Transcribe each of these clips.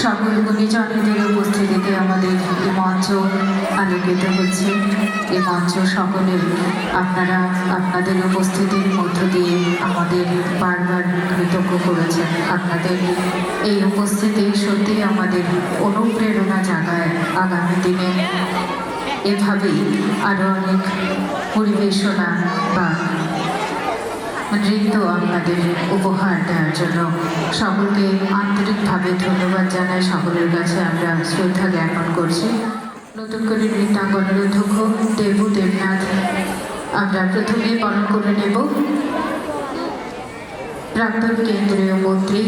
সকল গুণীজনদের উপস্থিতিতে আমাদের এই মঞ্চ আলোকিত হচ্ছে। এই মঞ্চ সকলে আপনারা আপনাদের উপস্থিতির মধ্য দিয়ে আমাদের বারবার কৃতজ্ঞ করেছেন। আপনাদের এই উপস্থিতি সত্যি আমাদের অনুপ্রেরণা জাগায় আগামী দিনে এভাবেই আরও অনেক পরিবেশনা বা নৃত্য আপনাদের উপহার দেওয়ার জন্য সকলকে আন্তরিকভাবে ধন্যবাদ জানাই। সকলের কাছে আমরা শ্রদ্ধা জ্ঞাপন করছি। নতুন করে নৃত্যাঙ্গনের অধ্যক্ষ দেবু দেবনাথ আমরা প্রথমেই বরণ করে নেব প্রাক্তন কেন্দ্রীয় মন্ত্রী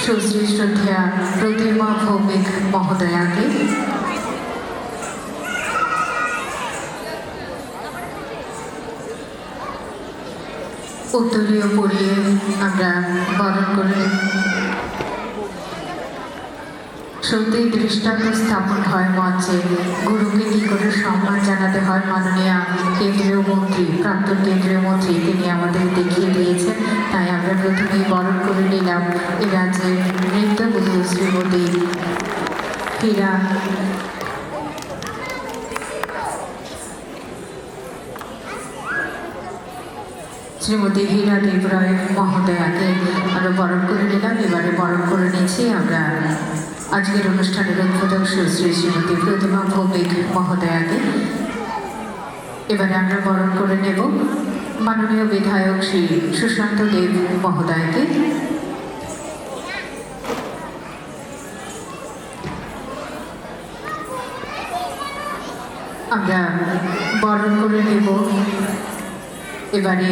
সুশ্রী শ্রদ্ধেয়া প্রতিমা ভৌমিক মহোদয়াকে। উত্তরীয় পরিয়ে আমরা বরণ করে সত্যি দৃষ্টান্ত স্থাপন হয় মঞ্চে। গুরুকে কী করে সম্মান জানাতে হয় মাননীয় কেন্দ্রীয় মন্ত্রী, প্রাক্তন কেন্দ্রীয় মন্ত্রী তিনি আমাদের দেখিয়ে দিয়েছেন। তাই আমরা প্রথমেই বরণ করে নিলাম এ রাজ্যের নৃত্যগুরু শ্রীমতী হীরা শ্রীমতী হীরা দেব রায় মহোদয়াকে আমরা বরণ করে নিলাম। এবারে বরণ করে নিয়েছি আমরা আজকের অনুষ্ঠানের উদ্বোধক সুশ্রী শ্রীমতী প্রতিমা ভৌমিক মহোদয়াকে। এবারে আমরা বরণ করে নেব মাননীয় বিধায়ক শ্রী সুশান্ত দেব মহোদয়কে। আমরা বরণ করে নেব এবারে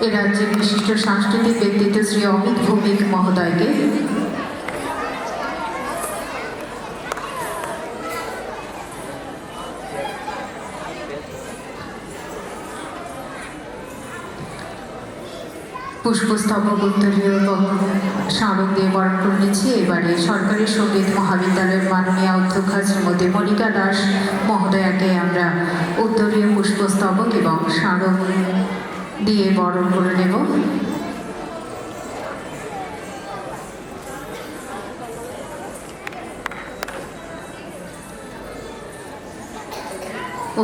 এ রাজ্যের বিশিষ্ট সাংস্কৃতিক ব্যক্তিত্ব শ্রী অমিত ভৌমিক মহোদয়কে। পুষ্পস্তবক উত্তরীয় স্মারক দিয়ে বরণ করে নিচ্ছি। এবারে সরকারি সঙ্গীত মহাবিদ্যালয়ের মাননীয় অধ্যক্ষা শ্রীমতী মনিকা দাস মহোদয়াকে আমরা উত্তরীয় পুষ্পস্তবক এবং স্মারক দিয়ে বরণ করে নেব।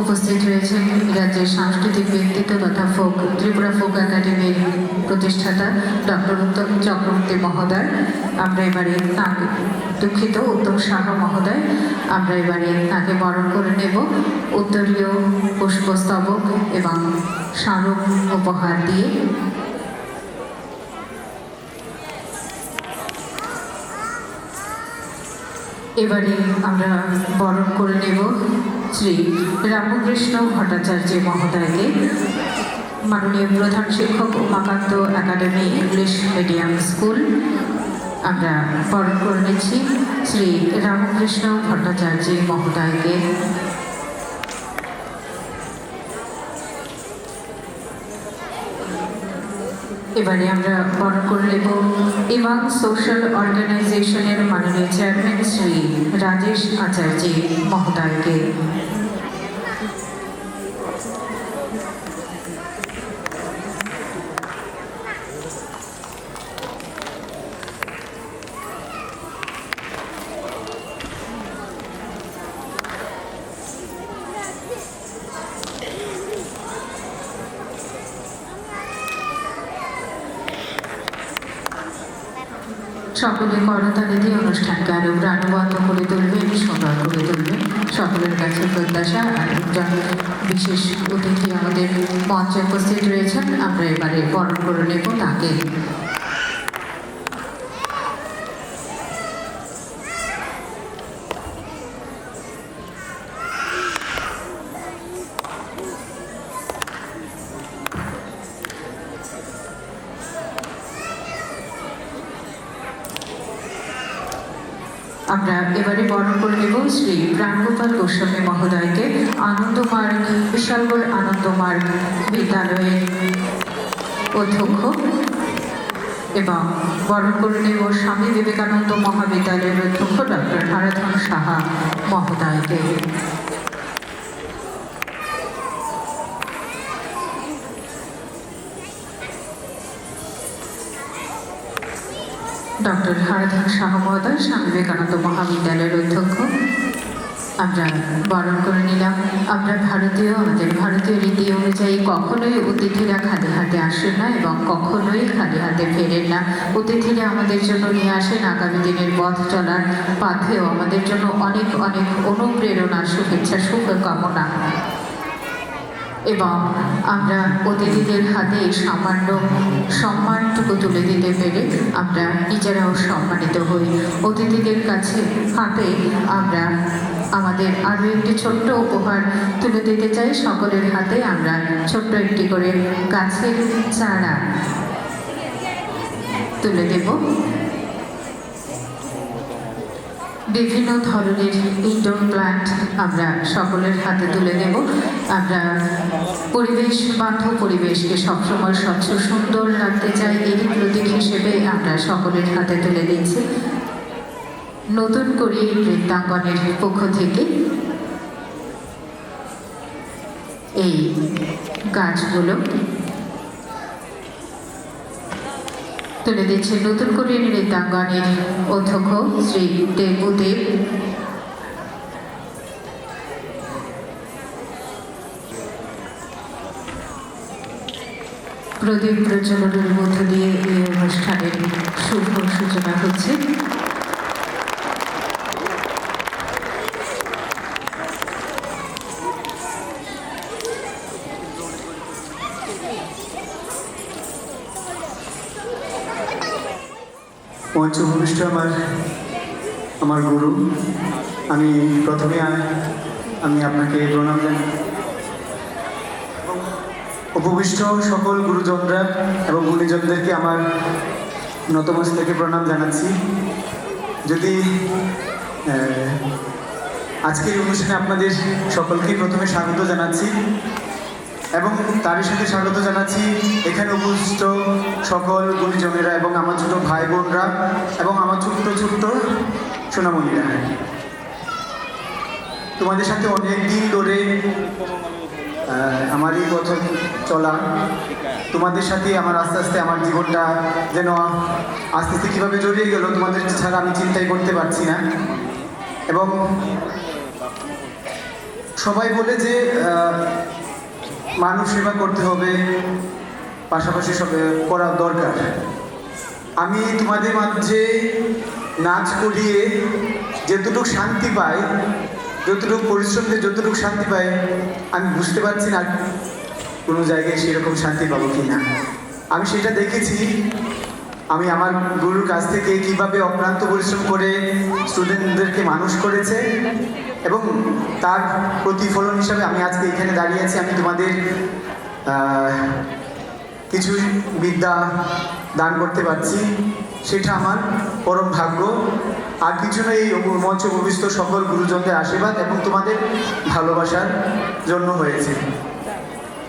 উপস্থিত রয়েছেন রাজ্যের সাংস্কৃতিক ব্যক্তিত্ব তথা ত্রিপুরা ফোক একাডেমির প্রতিষ্ঠাতা ডক্টর উত্তম চক্রবর্তী মহোদয়। আমরা এবারে তাঁকে উত্তম সাহা মহোদয় আমরা এবারে তাকে বরণ করে নেব উত্তরীয় পুষ্পস্তবক এবং স্মারক উপহার দিয়ে। এবারে আমরা বরণ করে নেব শ্রী রামকৃষ্ণ ভট্টাচার্য মহোদয়কে। মাননীয় প্রধান শিক্ষক Umakanta academy English medium school আমরা বরণ করে নিচ্ছি শ্রী রামকৃষ্ণ ভট্টাচার্য মহোদয়কে। এবারে আমরা বরণ করে নেব এবং সোশ্যাল অর্গানাইজেশনের মাননীয় চেয়ারম্যান শ্রী রাজেশ আচার্য মহোদয়কে। সকলে করতালি দিয়ে অনুষ্ঠানকে আরো প্রাণবন্ত করে তুলবেন, সুন্দর করে তুলবেন। সকলের কাছে প্রত্যাশা। আর একজন বিশেষ অতিথি আমাদের মঞ্চে উপস্থিত রয়েছেন, আমরা এবারে বরণ করে নেব তাকে। আমরা এবারে বরণ করে নেব শ্রী প্রাণগোপাল গোস্বামী মহোদয়কে আনন্দমার্গ বিশালগড় আনন্দমার্গ বিদ্যালয়ের অধ্যক্ষ এবং বরণ করে নেব স্বামী বিবেকানন্দ মহাবিদ্যালয়ের অধ্যক্ষ ডক্টর হারাধন সাহা মহোদয়কে। ডক্টর হারাধন শাহ মহোদয় স্বামী বিবেকানন্দ মহাবিদ্যালয়ের অধ্যক্ষ আমরা বরণ করে নিলাম। আমরা আমাদের ভারতীয় রীতি অনুযায়ী কখনোই অতিথিরা খালি হাতে আসেন না এবং কখনোই খালি হাতে ফেরেন না। অতিথিরা আমাদের জন্য নিয়ে আসেন আগামী দিনের পথ চলার পথেও আমাদের জন্য অনেক অনেক অনুপ্রেরণা, শুভেচ্ছা, শুভকামনা। এবং আমরা অতিথিদের হাতে এই সামান্য সম্মানটুকু তুলে দিতে পেরে আমরা নিজেরাও সম্মানিত হই। অতিথিদের কাছে হাতে আমরা আমাদের আরও একটি ছোট্ট উপহার তুলে দিতে চাই। সকলের হাতে আমরা ছোট্ট একটি করে গাছের চারা তুলে দেব। বিভিন্ন ধরনের ইনডোর প্ল্যান্ট আমরা সকলের হাতে তুলে দেব। আমরা পরিবেশ বান্ধব পরিবেশকে সবসময় স্বচ্ছ সুন্দর রাখতে চাই, এরই প্রতীক হিসেবে আমরা সকলের হাতে তুলে দিচ্ছি। নতুন করে বৃন্দাঙ্গনের পক্ষ থেকে এই গাছগুলো তুলে দিচ্ছে নতুন করে নৃত্যাঙ্গনের অধ্যক্ষ শ্রী দেবুদেব। প্রদীপ প্রজ্বলনের মধ্য দিয়ে এই অনুষ্ঠানের শুভ সূচনা হচ্ছে। মঞ্চ ভূমিষ্ঠ আমার গুরু, আমি প্রথমে আমি আপনাকে প্রণাম জানাই। উপবিষ্ট সকল গুরুজনরা এবং গুণীজনদেরকে আমার নতমস্তকে প্রণাম জানাচ্ছি। যদি আজকের অনুষ্ঠানে আপনাদের সকলকে প্রথমে স্বাগত জানাচ্ছি এবং তারই সাথে স্বাগত জানাচ্ছি এখানে উপস্থিত সকল গুণীজনেরা এবং আমার ছোট ভাই বোনরা এবং আমার ছোট্ট ছোট্ট সোনামণিরা। তোমাদের সাথে অনেক দিন ধরে আমার এই পথ চলা, তোমাদের সাথে আমার আস্তে আস্তে আমার জীবনটা যেন আস্তে আস্তে কীভাবে জড়িয়ে গেল তোমাদের ছাড়া আমি চিন্তাই করতে পারছি না। এবং সবাই বলে যে মানুষ সেবা করতে হবে, পাশাপাশি সব করা দরকার। আমি তোমাদের মাঝে নাচ করিয়ে যতটুকু শান্তি পাই, যতটুকু পরিশ্রম দিয়ে যতটুকু শান্তি পাই, আমি বুঝতে পারছি না কোনো জায়গায় সেরকম শান্তি পাবো কি না। আমি সেটা দেখেছি আমি আমার গুরুর কাছ থেকে কীভাবে অক্লান্ত পরিশ্রম করে স্টুডেন্টদেরকে মানুষ করেছে এবং তার প্রতিফলন হিসাবে আমি আজকে এখানে দাঁড়িয়ে আছি। আমি তোমাদের কিছু বিদ্যা দান করতে পারছি, সেটা আমার পরম ভাগ্য। আর কিছু না, এই মঞ্চ ভবিষ্যৎ সকল গুরুজনদের আশীর্বাদ এবং তোমাদের ভালোবাসার জন্য হয়েছে।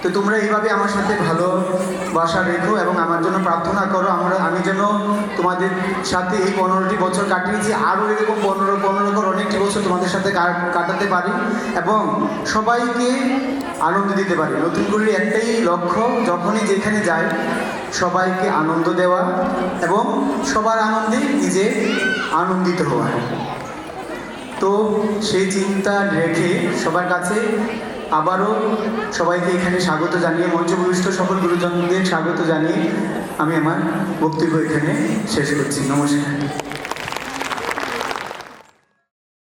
তো তোমরা এইভাবে আমার সাথে ভালোবাসা রেখো এবং আমার জন্য প্রার্থনা করো। আমি যেন তোমাদের সাথে এই 15টি বছর কাটিয়েছি, আরও এরকম 15 অনেকটি বছর তোমাদের সাথে কাটাতে পারি এবং সবাইকে আনন্দ দিতে পারি। নতুন করে একটাই লক্ষ্য, যখনই যেখানে যাই সবাইকে আনন্দ দেওয়া এবং সবার আনন্দে নিজে আনন্দিত হওয়া। তো সেই চিন্তা রেখে সবার কাছে আবারও সবাইকে এখানে স্বাগত জানিয়ে, মঞ্চভূমিষ্ঠ সকল গুরুজনদের স্বাগত জানিয়ে আমি আমার বক্তব্য এখানে শেষ করছি। নমস্কার।